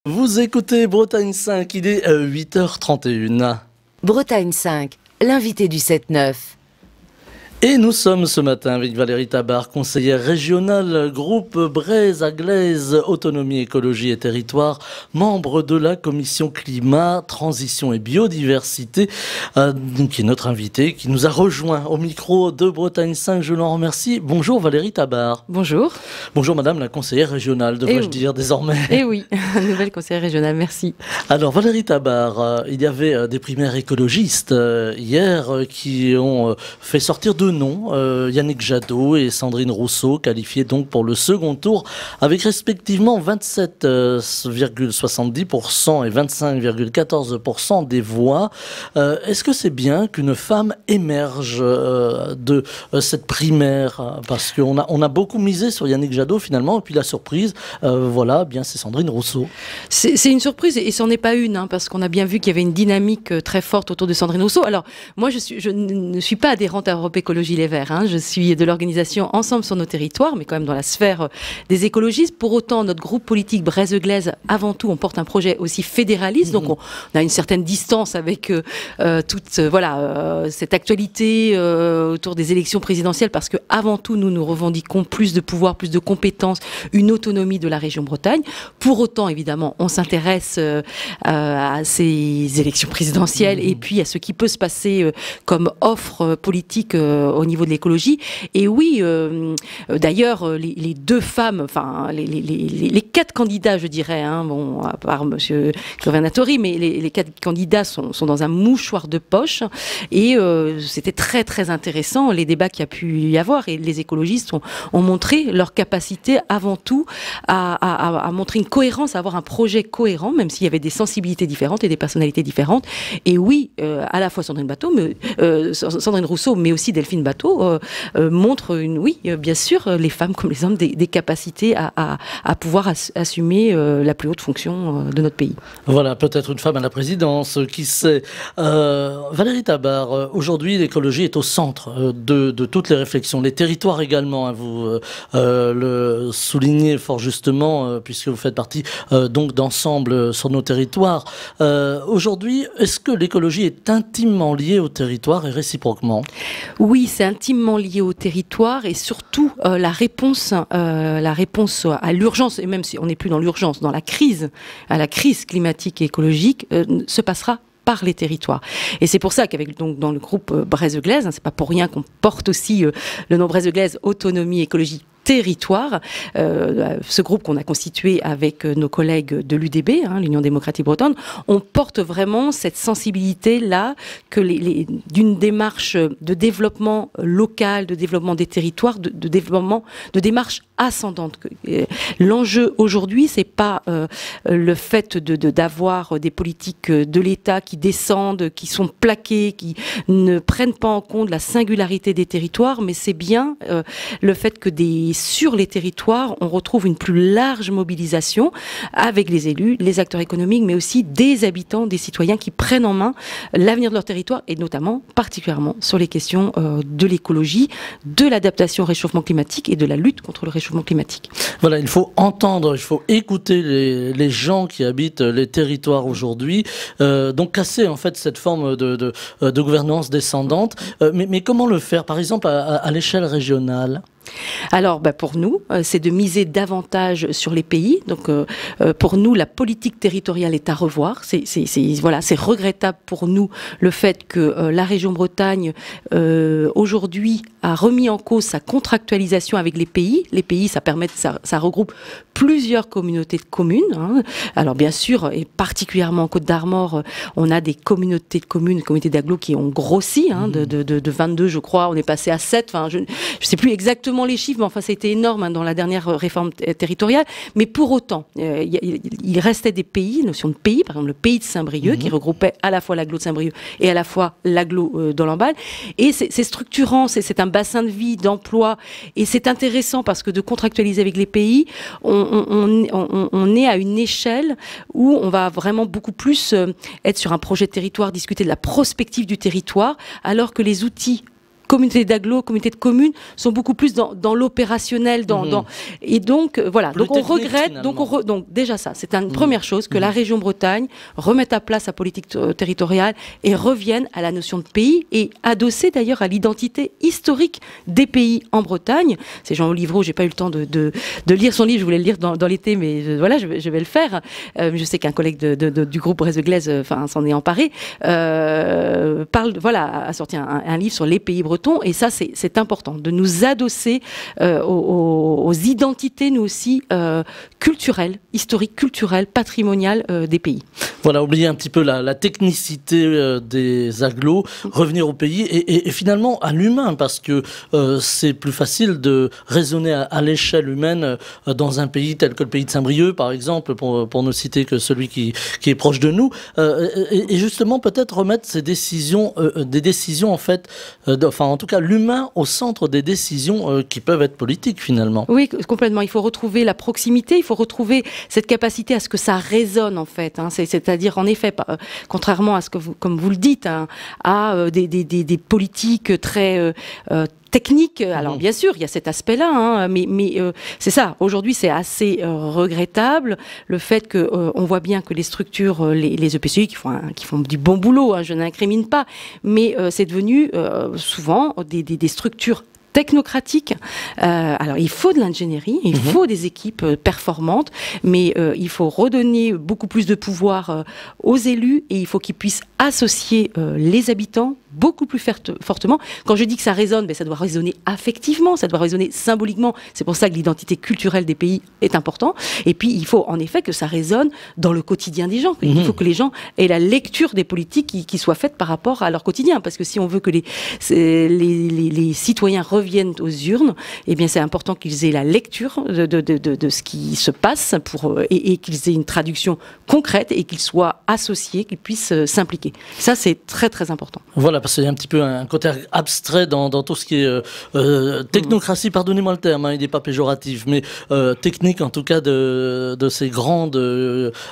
Vous écoutez Bretagne 5, il est 8h31. Bretagne 5, l'invité du 7-9. Et nous sommes ce matin avec Valérie Tabar, conseillère régionale, groupe Braise-Aglaise, Autonomie, Écologie et Territoire, membre de la commission Climat, Transition et Biodiversité, qui est notre invitée, qui nous a rejoint au micro de Bretagne 5. Je l'en remercie. Bonjour Valérie Tabar. Bonjour. Bonjour madame la conseillère régionale, devrais-je dire désormais. Eh oui, nouvelle conseillère régionale, merci. Alors Valérie Tabar, il y avait des primaires écologistes hier qui ont fait sortir deux noms, Yannick Jadot et Sandrine Rousseau, qualifiés donc pour le second tour avec respectivement 27,70% et 25,14% des voix. Est-ce que c'est bien qu'une femme émerge de cette primaire? Parce qu'on a beaucoup misé sur Yannick Jadot finalement, et puis la surprise, voilà, bien c'est Sandrine Rousseau. C'est une surprise et c'en est pas une, parce qu'on a bien vu qu'il y avait une dynamique très forte autour de Sandrine Rousseau. Alors moi je ne suis pas adhérente à Europe Écologie Les Verts, je suis de l'organisation Ensemble sur nos territoires, mais quand même dans la sphère des écologistes. Pour autant, notre groupe politique Braise-Aglaise, avant tout, on porte un projet aussi fédéraliste, donc on a une certaine distance avec toute cette actualité autour des élections présidentielles, parce que avant tout, nous revendiquons plus de pouvoir, plus de compétences, une autonomie de la région Bretagne. Pour autant, évidemment, on s'intéresse à ces élections présidentielles et puis à ce qui peut se passer comme offre politique au niveau de l'écologie. Et oui, d'ailleurs, les deux femmes, enfin les quatre candidats, je dirais, bon, à part Monsieur Governatori, mais les quatre candidats sont dans un mouchoir de poche. Et c'était très très intéressant les débats qu'il y a pu y avoir. Et les écologistes ont montré leur capacité avant tout à montrer une cohérence, à avoir un projet cohérent, même s'il y avait des sensibilités différentes et des personnalités différentes. Et oui, à la fois Sandrine Rousseau, mais aussi Delphine Batho montrent bien sûr, les femmes comme les hommes, des capacités à pouvoir assumer la plus haute fonction de notre pays. Voilà, peut-être une femme à la présidence, qui sait. Valérie Tabar, aujourd'hui l'écologie est au centre de toutes les réflexions, les territoires également, vous le soulignez fort justement, puisque vous faites partie donc d'Ensemble sur nos territoires. Aujourd'hui, est-ce que l'écologie est intimement liée au territoire et réciproquement? Oui, c'est intimement lié au territoire et surtout la réponse à l'urgence, et même si on n'est plus dans l'urgence, dans la crise climatique et écologique, se passera par les territoires. Et c'est pour ça qu'avec donc dans le groupe Braise-Aglaise, c'est pas pour rien qu'on porte aussi le nom Braise-Aglaise Autonomie, Écologie, Territoire, ce groupe qu'on a constitué avec nos collègues de l'UDB, l'Union démocratique bretonne, on porte vraiment cette sensibilité-là d'une démarche de développement local, de développement des territoires, de démarche ascendante. L'enjeu aujourd'hui, c'est pas le fait d'avoir des politiques de l'État qui descendent, qui sont plaquées, qui ne prennent pas en compte la singularité des territoires, mais c'est bien le fait que sur les territoires, on retrouve une plus large mobilisation avec les élus, les acteurs économiques, mais aussi des habitants, des citoyens qui prennent en main l'avenir de leur territoire et notamment, particulièrement, sur les questions de l'écologie, de l'adaptation au réchauffement climatique et de la lutte contre le réchauffement climatique. Voilà, il faut entendre, il faut écouter les gens qui habitent les territoires aujourd'hui, donc casser en fait cette forme de gouvernance descendante. Mais comment le faire, par exemple, à l'échelle régionale ? Alors, pour nous, c'est de miser davantage sur les pays. Donc, pour nous, la politique territoriale est à revoir. C'est regrettable pour nous le fait que la région Bretagne, aujourd'hui, a remis en cause sa contractualisation avec les pays. Les pays, ça regroupe plusieurs communautés de communes. Alors, bien sûr, et particulièrement en Côte d'Armor, on a des communautés de communes, communautés d'agglo qui ont grossi, de 22, je crois. On est passé à 7. Je ne sais plus exactement les chiffres, mais enfin, ça a été énorme dans la dernière réforme territoriale. Mais pour autant, il restait des pays, notion de pays, par exemple le pays de Saint-Brieuc, qui regroupait à la fois l'agglo de Saint-Brieuc et à la fois l'agglo d'Olembal. Et c'est structurant, c'est un bassin de vie, d'emploi, et c'est intéressant parce que de contractualiser avec les pays, on est à une échelle où on va vraiment beaucoup plus être sur un projet de territoire, discuter de la prospective du territoire, alors que les outils communautés d'agglo, communautés de communes sont beaucoup plus dans l'opérationnel, et donc voilà. Plus donc on technique, regrette, donc déjà ça, c'est une première chose que la région Bretagne remette à plat sa politique territoriale et revienne à la notion de pays et adossée d'ailleurs à l'identité historique des pays en Bretagne. C'est Jean Olivreau, j'ai pas eu le temps de lire son livre, je voulais le lire dans l'été, mais voilà, je vais le faire. Je sais qu'un collègue du groupe Brest de Glaise, s'en est emparé, a sorti un livre sur les pays bretons. Et ça, c'est important de nous adosser aux identités, nous aussi, culturelles, historiques, culturelles, patrimoniales des pays. Voilà, oublier un petit peu la technicité des agglos, revenir au pays et finalement à l'humain, parce que c'est plus facile de raisonner à l'échelle humaine dans un pays tel que le pays de Saint-Brieuc, par exemple, pour ne citer que celui qui est proche de nous, et justement peut-être remettre ces décisions, des décisions en fait, en tout cas l'humain au centre des décisions qui peuvent être politiques finalement. Oui, complètement. Il faut retrouver la proximité, il faut retrouver cette capacité à ce que ça résonne en fait. C'est-à-dire en effet, contrairement à ce que comme vous le dites, à des politiques très technique. Alors bien sûr, il y a cet aspect-là, mais c'est ça. Aujourd'hui, c'est assez regrettable le fait que on voit bien que les structures, les EPCI qui font du bon boulot, je n'incrimine pas, mais c'est devenu souvent des structures technocratique. Alors, il faut de l'ingénierie, il faut des équipes performantes, mais il faut redonner beaucoup plus de pouvoir aux élus et il faut qu'ils puissent associer les habitants beaucoup plus fortement. Quand je dis que ça résonne, ça doit résonner affectivement, ça doit résonner symboliquement. C'est pour ça que l'identité culturelle des pays est importante. Et puis, il faut en effet que ça résonne dans le quotidien des gens. Il faut que les gens aient la lecture des politiques qui soient faites par rapport à leur quotidien. Parce que si on veut que les citoyens reviennent aux urnes, eh bien, c'est important qu'ils aient la lecture de ce qui se passe et qu'ils aient une traduction concrète et qu'ils soient associés, qu'ils puissent s'impliquer. Ça, c'est très, très important. Voilà, parce qu'il y a un petit peu un côté abstrait dans tout ce qui est technocratie, pardonnez-moi le terme, il n'est pas péjoratif, mais technique en tout cas de ces grands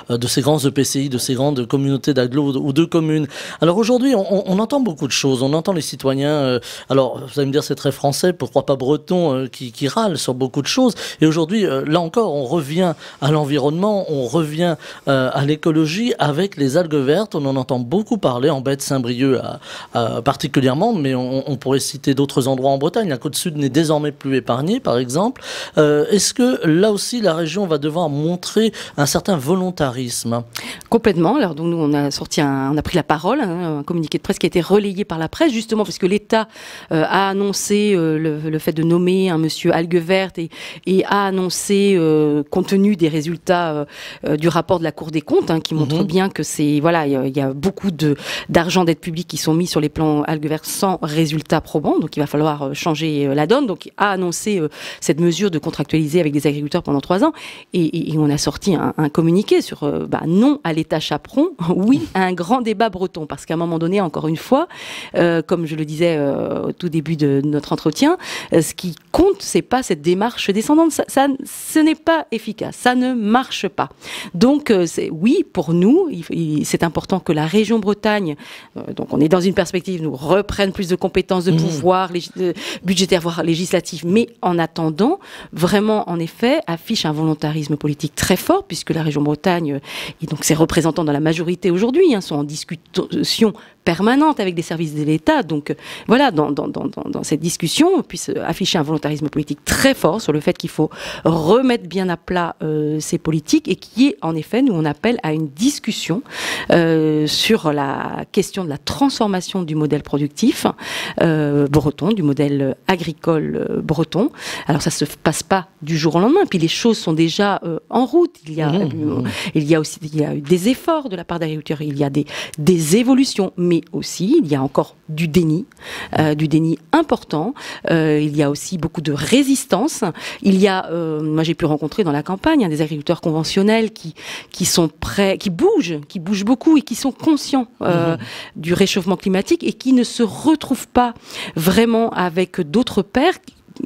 EPCI, de ces grandes communautés d'agglos ou de communes. Alors aujourd'hui, on entend beaucoup de choses, on entend les citoyens, alors vous allez me dire c'est très français, pourquoi pas breton, qui râlent sur beaucoup de choses. Et aujourd'hui, là encore, on revient à l'environnement, on revient à l'écologie avec les algues vertes, on en entend beaucoup parler en baie de Saint-Brieuc particulièrement, mais on pourrait citer d'autres endroits en Bretagne. La côte sud n'est désormais plus épargnée, par exemple. Est-ce que là aussi, la région va devoir montrer un certain volontarisme? Complètement. Alors, donc, nous, on a pris la parole, un communiqué de presse qui a été relayé par la presse, justement parce que l'État a annoncé le fait de nommer un monsieur algues vertes et a annoncé, compte tenu des résultats du rapport de la Cour des comptes, qui montre bien que il y a beaucoup d'argent d'aide publique qui sont mis sur les plans algues vertes sans résultats probants, donc il va falloir changer la donne. Donc a annoncé cette mesure de contractualiser avec des agriculteurs pendant 3 ans et on a sorti un communiqué sur non à l'État chaperon, oui à un grand débat breton, parce qu'à un moment donné, encore une fois, comme je le disais au tout début de notre entretien, ce qui compte, c'est pas cette démarche descendante, ce n'est pas efficace, ça ne marche pas. Donc oui, pour nous, c'est important que la région Bretagne, donc on est dans une perspective, nous reprenne plus de compétences, de pouvoirs budgétaires, voire législatifs, mais en attendant, vraiment, en effet, affiche un volontarisme politique très fort, puisque la région Bretagne, et donc ses représentants dans la majorité aujourd'hui, sont en discussion permanente avec des services de l'État. Donc voilà, dans cette discussion, on puisse afficher un volontarisme politique très fort sur le fait qu'il faut remettre bien à plat ces politiques et qui est, en effet, nous on appelle à une discussion sur la question de la transformation du modèle productif breton, du modèle agricole breton. Alors ça se passe pas du jour au lendemain, puis les choses sont déjà en route. Il y a eu des efforts de la part d'agriculteurs, il y a des évolutions, mais aussi il y a encore du déni important. Il y a aussi beaucoup de résistance. Il y a, moi j'ai pu rencontrer dans la campagne des agriculteurs conventionnels qui sont prêts, qui bougent beaucoup et qui sont conscients du réchauffement climatique et qui ne se retrouvent pas vraiment avec d'autres pairs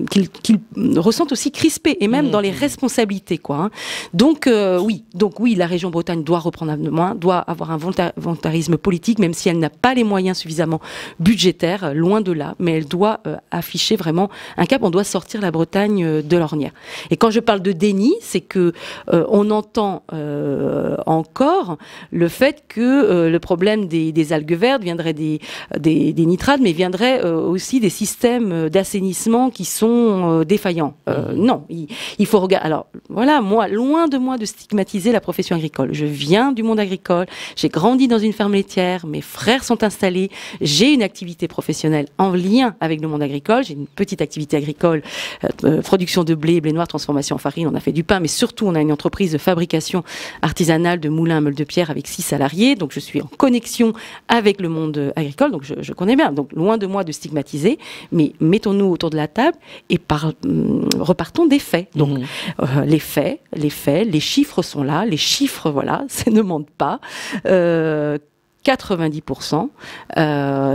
qu'ils ressentent aussi crispés, et même dans les responsabilités, quoi. Hein. Donc oui, la région Bretagne doit reprendre un moins, doit avoir un volontarisme politique, même si elle n'a pas les moyens suffisamment budgétaires, loin de là, mais elle doit afficher vraiment un cap. On doit sortir la Bretagne de l'ornière. Et quand je parle de déni, c'est que on entend encore le fait que le problème des algues vertes viendrait des nitrates, mais viendrait aussi des systèmes d'assainissement qui sont défaillants. Non, il faut regarder. Alors voilà, moi, loin de moi de stigmatiser la profession agricole. Je viens du monde agricole, j'ai grandi dans une ferme laitière, mes frères sont installés, j'ai une activité professionnelle en lien avec le monde agricole, j'ai une petite activité agricole, production de blé noir, transformation en farine, on a fait du pain, mais surtout on a une entreprise de fabrication artisanale de moulins à meule de pierre avec 6 salariés, donc je suis en connexion avec le monde agricole, donc je connais bien. Donc loin de moi de stigmatiser, mais mettons-nous autour de la table et repartons des faits. Donc les faits, les chiffres sont là, les chiffres, voilà, ça ne mentent pas. 90%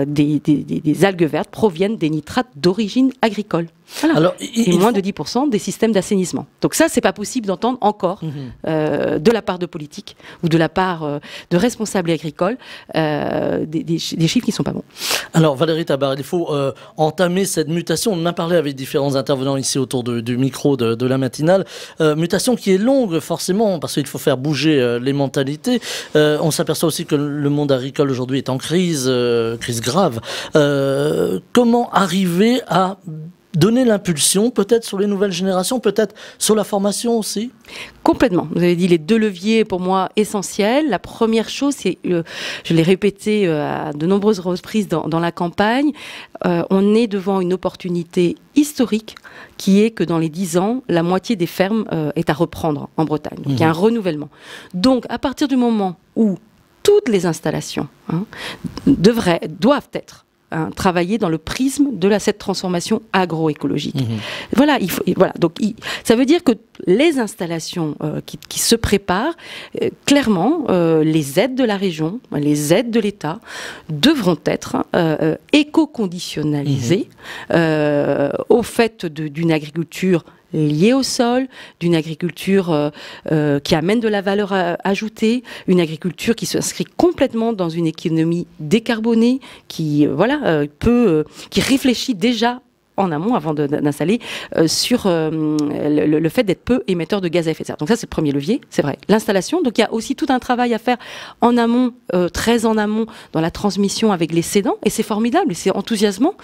des algues vertes proviennent des nitrates d'origine agricole. Voilà. Alors, et moins de 10% des systèmes d'assainissement. Donc ça, c'est pas possible d'entendre encore de la part de politiques ou de la part de responsables agricoles des chiffres qui sont pas bons. Alors Valérie Tabar, il faut entamer cette mutation. On en a parlé avec différents intervenants ici autour du micro de la matinale. Mutation qui est longue forcément parce qu'il faut faire bouger les mentalités. On s'aperçoit aussi que le monde agricole aujourd'hui est en crise grave. Comment arriver à donner l'impulsion, peut-être sur les nouvelles générations, peut-être sur la formation aussi? Complètement. Vous avez dit les deux leviers pour moi essentiels. La première chose, c'est, je l'ai répété à de nombreuses reprises dans la campagne, on est devant une opportunité historique qui est que dans les 10 ans, la moitié des fermes est à reprendre en Bretagne. Donc, il y a un renouvellement. Donc à partir du moment où toutes les installations doivent être travailler dans le prisme de cette transformation agroécologique. Voilà, donc ça veut dire que les installations qui se préparent, clairement, les aides de la région, les aides de l'État devront être éco-conditionnalisées au fait d'une agriculture liée au sol, d'une agriculture qui amène de la valeur ajoutée, une agriculture qui s'inscrit complètement dans une économie décarbonée, qui qui réfléchit déjà en amont, avant d'installer, sur le fait d'être peu émetteur de gaz à effet de serre. Donc ça, c'est le premier levier, c'est vrai. L'installation, donc il y a aussi tout un travail à faire en amont, très en amont, dans la transmission avec les cédants, et c'est formidable, et c'est enthousiasmant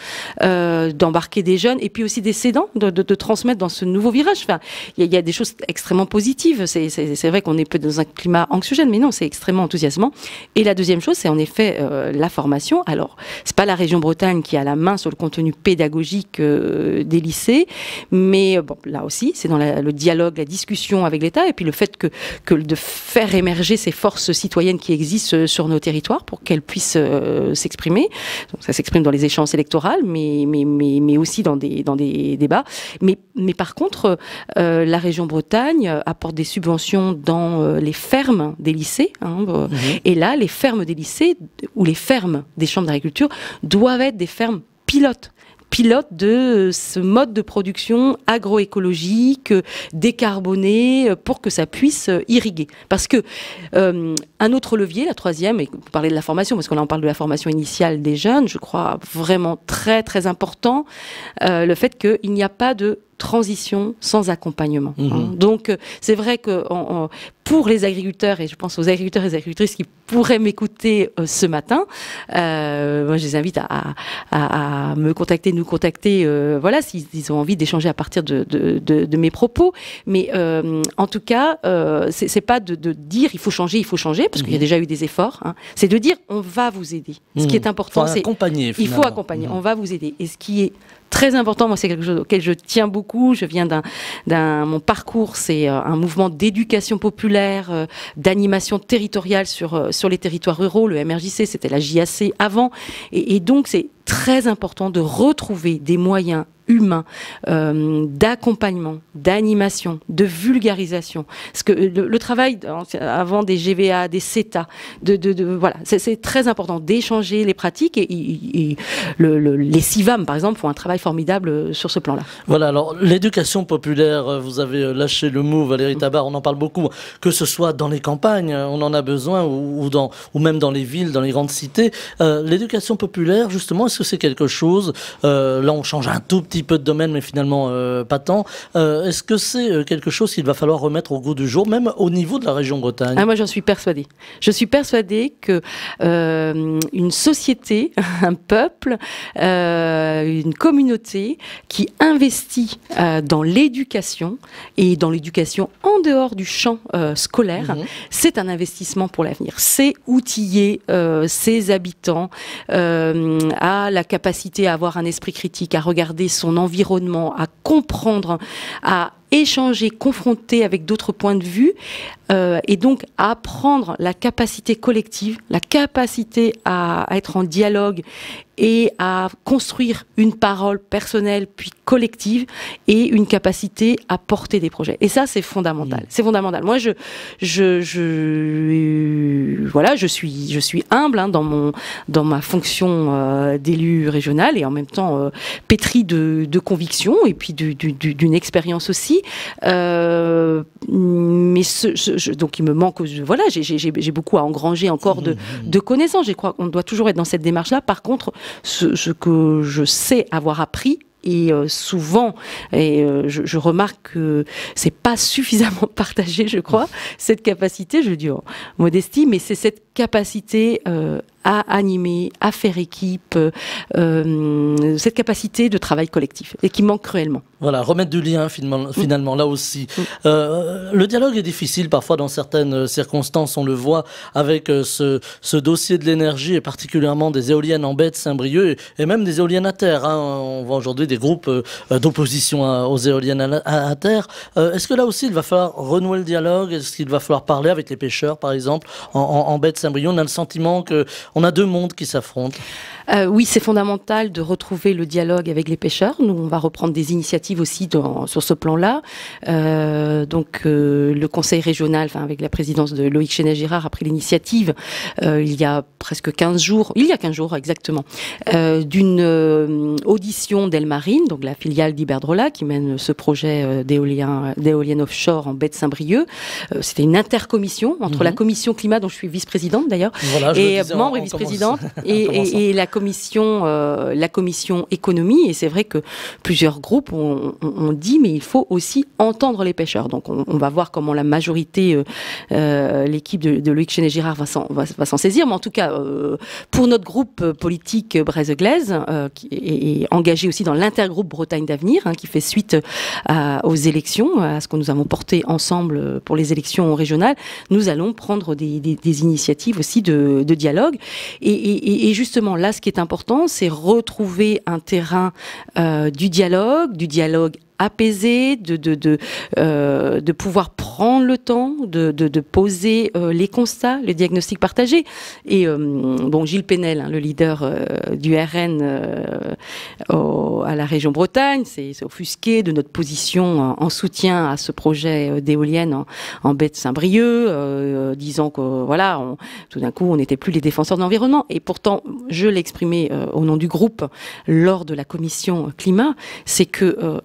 d'embarquer des jeunes, et puis aussi des cédants, de transmettre dans ce nouveau virage. Enfin, il y a des choses extrêmement positives, c'est vrai qu'on est peut-être dans un climat anxiogène, mais non, c'est extrêmement enthousiasmant. Et la deuxième chose, c'est en effet la formation. Alors, c'est pas la région Bretagne qui a la main sur le contenu pédagogique des lycées, mais bon, là aussi, c'est dans le dialogue, la discussion avec l'État, et puis le fait que de faire émerger ces forces citoyennes qui existent sur nos territoires pour qu'elles puissent s'exprimer. Donc, ça s'exprime dans les échéances électorales, mais aussi dans des débats. Mais par contre, la région Bretagne apporte des subventions dans les fermes des lycées, et là, les fermes des lycées ou les fermes des chambres d'agriculture doivent être des fermes pilote de ce mode de production agroécologique, décarboné, pour que ça puisse irriguer. Parce que un autre levier, la troisième, et vous parlez de la formation, parce qu'on en parle de la formation initiale des jeunes, je crois vraiment très très important, le fait qu'il n'y a pas de transition sans accompagnement. Donc c'est vrai que pour les agriculteurs, et je pense aux agriculteurs et aux agricultrices qui pourraient m'écouter ce matin, moi je les invite à me contacter, nous contacter, voilà, s'ils ont envie d'échanger à partir de mes propos. Mais en tout cas, c'est pas de dire il faut changer, parce qu'il y a déjà eu des efforts. C'est de dire on va vous aider. Ce qui est important, c'est il faut accompagner, on va vous aider. Et ce qui est très important, moi c'est quelque chose auquel je tiens beaucoup. Je viens mon parcours, c'est un mouvement d'éducation populaire, d'animation territoriale sur les territoires ruraux. Le MRJC, c'était la JAC avant, et donc c'est très important de retrouver des moyens humain, d'accompagnement, d'animation, de vulgarisation. Parce que le travail avant des GVA, des CETA, voilà, c'est très important d'échanger les pratiques et les CIVAM, par exemple, font un travail formidable sur ce plan-là. Voilà, alors l'éducation populaire, vous avez lâché le mot, Valérie Tabar, on en parle beaucoup, que ce soit dans les campagnes, on en a besoin, ou même dans les villes, dans les grandes cités. L'éducation populaire, justement, est-ce que c'est quelque chose, là on change un tout petit peu de domaine, mais finalement pas tant, est-ce que c'est quelque chose qu'il va falloir remettre au goût du jour, même au niveau de la région Bretagne? Moi j'en suis persuadée. Je suis persuadée que une société, un peuple, une communauté qui investit dans l'éducation et dans l'éducation en dehors du champ scolaire, c'est un investissement pour l'avenir. C'est outiller ses habitants à la capacité à avoir un esprit critique, à regarder son environnement, à comprendre, à échanger, confronter avec d'autres points de vue, et donc à apprendre la capacité collective, la capacité à être en dialogue et à construire une parole personnelle puis collective et une capacité à porter des projets. Et ça, c'est fondamental. C'est fondamental. Moi, voilà, je suis humble dans ma fonction d'élu régional et en même temps pétri de conviction et puis d'une expérience aussi. Mais donc il me manque, voilà, j'ai beaucoup à engranger encore de connaissances. Je crois qu'on doit toujours être dans cette démarche-là. Par contre, ce que je sais avoir appris, et souvent, je remarque que c'est pas suffisamment partagé, je crois, cette capacité, je dis en modestie, mais c'est cette capacité à animer, à faire équipe, cette capacité de travail collectif, et qui manque cruellement. Voilà, remettre du lien finalement là aussi. Le dialogue est difficile parfois dans certaines circonstances, on le voit avec ce dossier de l'énergie et particulièrement des éoliennes en baie de Saint-Brieuc et même des éoliennes à terre. On voit aujourd'hui des groupes d'opposition aux éoliennes à terre. Est-ce que là aussi il va falloir renouer le dialogue? Est-ce qu'il va falloir parler avec les pêcheurs par exemple en baie de Saint-Brieuc? On a le sentiment qu'on a deux mondes qui s'affrontent. Oui, c'est fondamental de retrouver le dialogue avec les pêcheurs. Nous, on va reprendre des initiatives aussi sur ce plan-là. Donc, le conseil régional, avec la présidence de Loïc Chénet-Girard, a pris l'initiative il y a presque 15 jours, exactement, d'une audition d'Elmarine, donc la filiale d'Iberdrola, qui mène ce projet d'éoliennes offshore en baie de Saint-Brieuc. C'était une intercommission entre la commission climat, dont je suis vice-présidente d'ailleurs, voilà, et membre et vice-présidente, et la commission économie, et c'est vrai que plusieurs groupes ont dit mais il faut aussi entendre les pêcheurs. Donc on va voir comment la majorité, l'équipe de Loïc Chénet-Girard va s'en saisir, mais en tout cas pour notre groupe politique Braise-Glaise, qui est engagé aussi dans l'intergroupe Bretagne d'avenir, qui fait suite aux élections, à ce que nous avons porté ensemble pour les élections régionales, nous allons prendre des initiatives aussi de dialogue, et justement là ce qui est important, c'est retrouver un terrain du dialogue apaisé, de pouvoir prendre le temps de poser les constats, le diagnostic partagé. Et Gilles Pénel, le leader du RN à la région Bretagne, s'est offusqué de notre position en soutien à ce projet d'éoliennes en baie de Saint-Brieuc, disant que voilà, tout d'un coup, on n'était plus les défenseurs de l'environnement. Et pourtant, je l'ai exprimé au nom du groupe lors de la commission climat, c'est que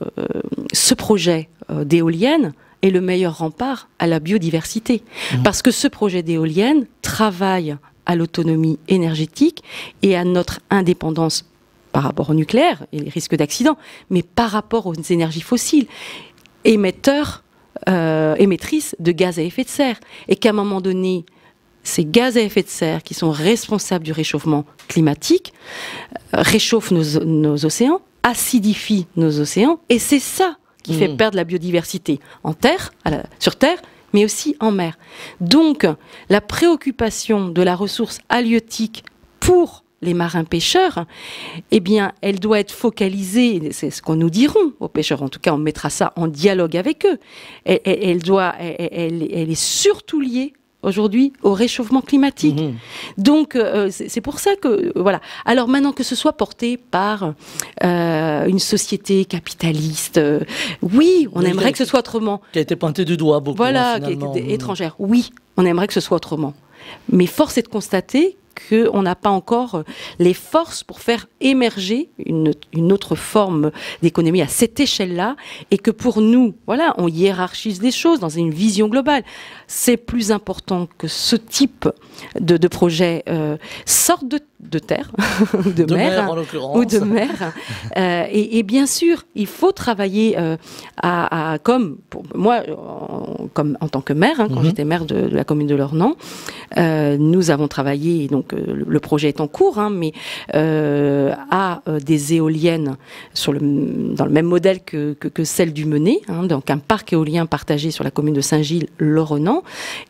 ce projet d'éoliennes est le meilleur rempart à la biodiversité. Parce que ce projet d'éoliennes travaille à l'autonomie énergétique et à notre indépendance par rapport au nucléaire et les risques d'accident, mais par rapport aux énergies fossiles, émetttrices de gaz à effet de serre. Et qu'à un moment donné, ces gaz à effet de serre qui sont responsables du réchauffement climatique réchauffent nos océans, acidifient nos océans, et c'est ça qui fait perdre la biodiversité sur Terre, mais aussi en mer. Donc, la préoccupation de la ressource halieutique pour les marins pêcheurs, eh bien, elle doit être focalisée, c'est ce qu'on nous diront aux pêcheurs, en tout cas, on mettra ça en dialogue avec eux. Elle est surtout liée aujourd'hui au réchauffement climatique. Donc, c'est pour ça que, voilà. Alors maintenant, que ce soit porté par une société capitaliste, oui, on aimerait que ce soit autrement. Qui a été pointé du doigt beaucoup. Voilà, qui est étrangère. Oui, on aimerait que ce soit autrement. Mais force est de constater qu'on n'a pas encore les forces pour faire émerger une autre forme d'économie à cette échelle-là, et que pour nous, voilà, on hiérarchise les choses dans une vision globale. C'est plus important que ce type de projet sorte de terre, de mer, en l'occurrence, ou de mer. Et bien sûr, il faut travailler comme pour moi, comme en tant que maire, quand j'étais maire de la commune de Lornan, nous avons travaillé, donc le projet est en cours, mais à des éoliennes dans le même modèle que celle du Menet, donc un parc éolien partagé sur la commune de Saint-Gilles-Lornan.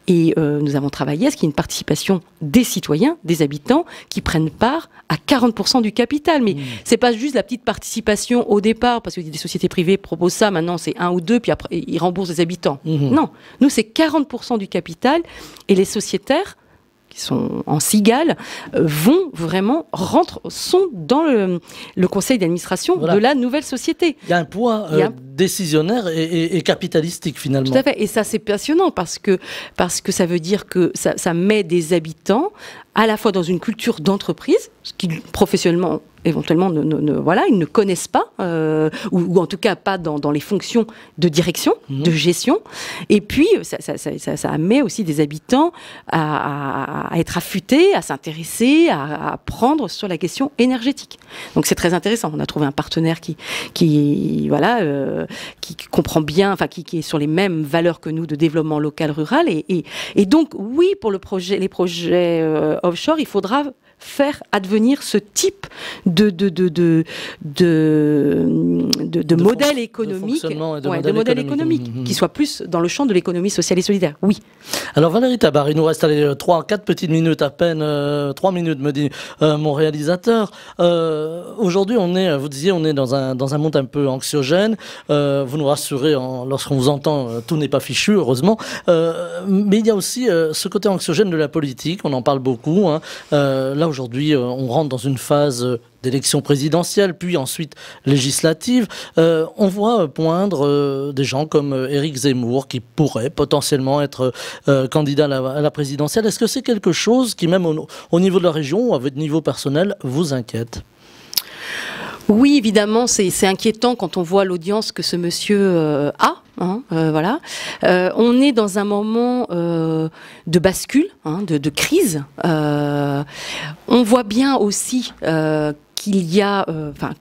Et nous avons travaillé à ce qu'il y ait une participation des citoyens, des habitants, qui prennent part à 40% du capital. Mais c'est pas juste la petite participation au départ, parce que des sociétés privées proposent ça, maintenant c'est 1 ou 2, puis après ils remboursent les habitants. Non, nous c'est 40% du capital, et les sociétaires qui sont en cigale, sont dans le conseil d'administration de la nouvelle société. Il y a un poids décisionnaire et capitalistique finalement. Tout à fait, et ça c'est passionnant parce que ça veut dire que ça met des habitants à la fois dans une culture d'entreprise, ce qui professionnellement éventuellement ils ne connaissent pas, ou en tout cas pas dans les fonctions de direction, de gestion. Et puis ça met aussi des habitants à être affûtés, à s'intéresser, à apprendre sur la question énergétique. Donc c'est très intéressant. On a trouvé un partenaire qui comprend bien, enfin qui est sur les mêmes valeurs que nous de développement local rural. Et donc oui, pour les projets offshore, il faudra faire advenir ce type de modèle économique, de modèle économique qui soit plus dans le champ de l'économie sociale et solidaire. Oui. Alors Valérie Tabar, il nous reste 3-4 petites minutes à peine, 3 minutes me dit mon réalisateur. Aujourd'hui, vous disiez, on est dans un monde un peu anxiogène. Vous nous rassurez lorsqu'on vous entend, tout n'est pas fichu, heureusement. Mais il y a aussi ce côté anxiogène de la politique. On en parle beaucoup. Là aujourd'hui, on rentre dans une phase d'élection présidentielle, puis ensuite législative. On voit poindre des gens comme Éric Zemmour, qui pourrait potentiellement être candidat à la présidentielle. Est-ce que c'est quelque chose qui, même au niveau de la région ou à votre niveau personnel, vous inquiète ? Oui, évidemment, c'est inquiétant quand on voit l'audience que ce monsieur a. Voilà. On est dans un moment de bascule, de crise. On voit bien aussi qu'il y a,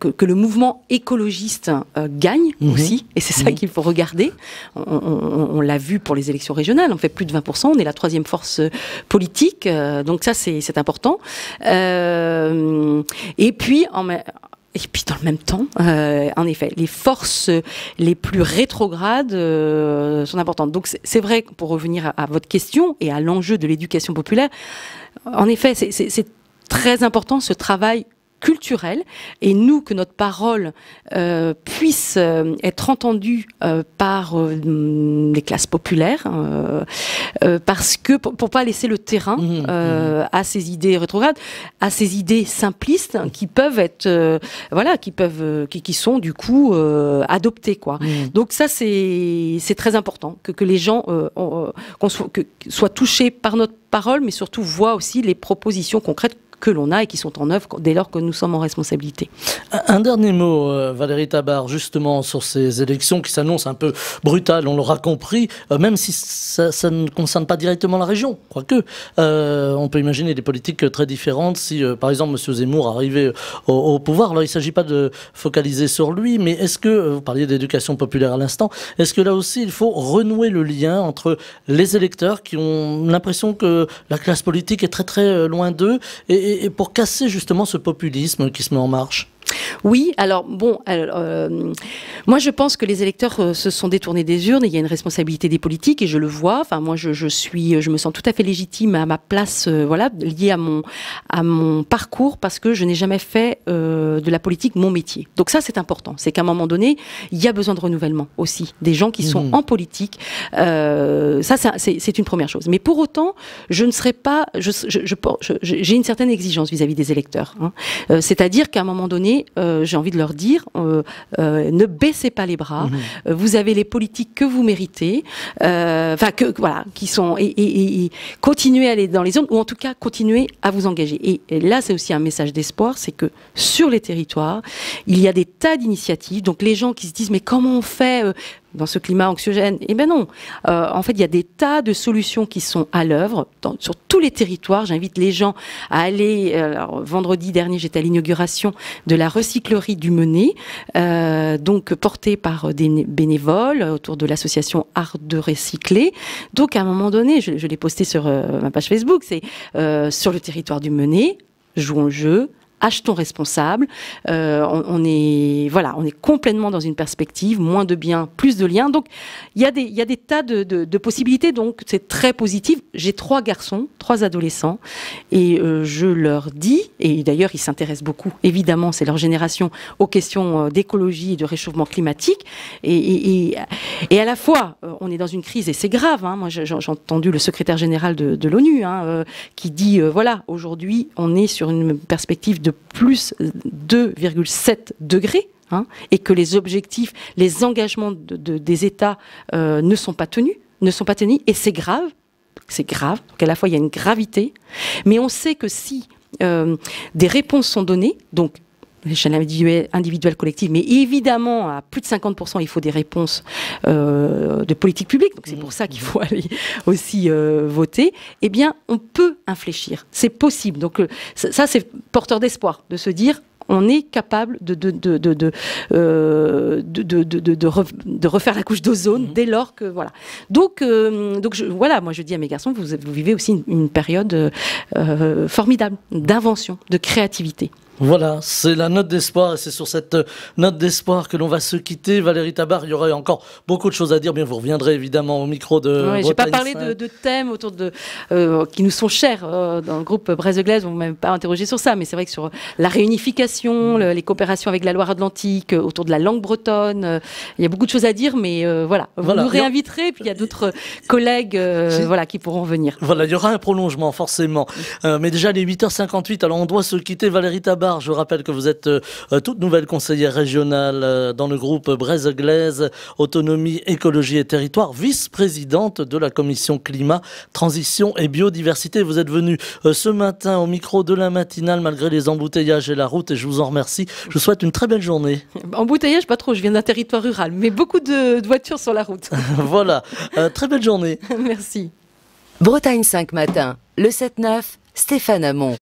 que le mouvement écologiste gagne aussi, et c'est ça qu'il faut regarder. On l'a vu pour les élections régionales, on fait plus de 20%, on est la 3e force politique, donc ça c'est important. Et puis dans le même temps, en effet, les forces les plus rétrogrades sont importantes. Donc c'est vrai, pour revenir à votre question et à l'enjeu de l'éducation populaire, en effet, c'est très important ce travail culturel, et nous, que notre parole puisse être entendue par les classes populaires, parce que pour pas laisser le terrain à ces idées rétrogrades, à ces idées simplistes qui peuvent être qui sont du coup adoptées, quoi. Donc ça c'est très important que les gens soient touchés par notre parole, mais surtout voient aussi les propositions concrètes que l'on a et qui sont en œuvre dès lors que nous sommes en responsabilité. Un dernier mot, Valérie Tabar, justement sur ces élections qui s'annoncent un peu brutales, on l'aura compris, même si ça ne concerne pas directement la région, quoique on peut imaginer des politiques très différentes si, par exemple, M. Zemmour arrivait au pouvoir. Alors il ne s'agit pas de focaliser sur lui, mais est-ce que, vous parliez d'éducation populaire à l'instant, est-ce que là aussi il faut renouer le lien entre les électeurs qui ont l'impression que la classe politique est très très loin d'eux, et pour casser justement ce populisme qui se met en marche? Oui, alors bon, moi je pense que les électeurs se sont détournés des urnes, et il y a une responsabilité des politiques et je le vois. Enfin, moi je me sens tout à fait légitime à ma place, voilà, liée à mon parcours, parce que je n'ai jamais fait de la politique mon métier. Donc ça c'est important, c'est qu'à un moment donné, il y a besoin de renouvellement aussi, des gens qui sont en politique. Ça c'est une première chose. Mais pour autant, je ne serai pas, j'ai une certaine exigence vis-à-vis des électeurs. Hein. C'est-à-dire qu'à un moment donné, j'ai envie de leur dire, ne baissez pas les bras. Vous avez les politiques que vous méritez, voilà, qui sont et continuez à aller dans les zones, ou en tout cas continuez à vous engager. Et là, c'est aussi un message d'espoir, c'est que sur les territoires, il y a des tas d'initiatives. Donc les gens qui se disent mais comment on fait dans ce climat anxiogène? Eh bien non. En fait, il y a des tas de solutions qui sont à l'œuvre sur tous les territoires. J'invite les gens à aller. Alors, vendredi dernier, j'étais à l'inauguration de la recyclerie du Menet, donc portée par des bénévoles autour de l'association Art de Recycler. Donc, à un moment donné, je l'ai posté sur ma page Facebook, c'est sur le territoire du Menet, jouons le jeu. Achetons responsable. On est complètement dans une perspective moins de biens, plus de liens. Donc il y a des tas de possibilités. Donc c'est très positif. J'ai 3 garçons, 3 adolescents, et je leur dis, et d'ailleurs ils s'intéressent beaucoup. Évidemment, c'est leur génération aux questions d'écologie et de réchauffement climatique. Et à la fois, on est dans une crise et c'est grave. Hein. Moi, j'ai entendu le secrétaire général de l'ONU qui dit voilà, aujourd'hui, on est sur une perspective de plus 2,7 degrés, hein, et que les objectifs, les engagements des États ne sont pas tenus, et c'est grave. C'est grave. Donc à la fois il y a une gravité, mais on sait que si des réponses sont données, donc l'échelle individuelle, collective, mais évidemment, à plus de 50%, il faut des réponses de politique publique. Donc c'est pour ça qu'il faut aller aussi voter. Eh bien, on peut infléchir. C'est possible. Donc ça, c'est porteur d'espoir de se dire on est capable de refaire la couche d'ozone dès lors que voilà. Donc voilà, moi je dis à mes garçons, vous vivez aussi une période formidable d'invention, de créativité. Voilà, c'est la note d'espoir, et c'est sur cette note d'espoir que l'on va se quitter. Valérie Tabar, il y aurait encore beaucoup de choses à dire, bien vous reviendrez évidemment au micro de... Oui, j'ai pas parlé de thèmes autour qui nous sont chers dans le groupe Brest-de-Glaise, on ne m'a même pas interrogé sur ça, mais c'est vrai que sur la réunification, les coopérations avec la Loire-Atlantique, autour de la langue bretonne, il y a beaucoup de choses à dire, mais voilà, vous nous réinviterez, puis il y a d'autres collègues qui pourront venir. Voilà, il y aura un prolongement forcément, mais déjà les 8h58, alors on doit se quitter. Valérie Tabar, je rappelle que vous êtes toute nouvelle conseillère régionale dans le groupe Brest-de-Glaise, Autonomie, Écologie et Territoire, vice-présidente de la commission Climat, Transition et Biodiversité. Vous êtes venue ce matin au micro de la matinale malgré les embouteillages et la route, et je vous en remercie. Je vous souhaite une très belle journée. Embouteillage, pas trop, je viens d'un territoire rural, mais beaucoup de voitures sur la route. Voilà, très belle journée. Merci. Bretagne 5 matin, le 7-9, Stéphane Hamon.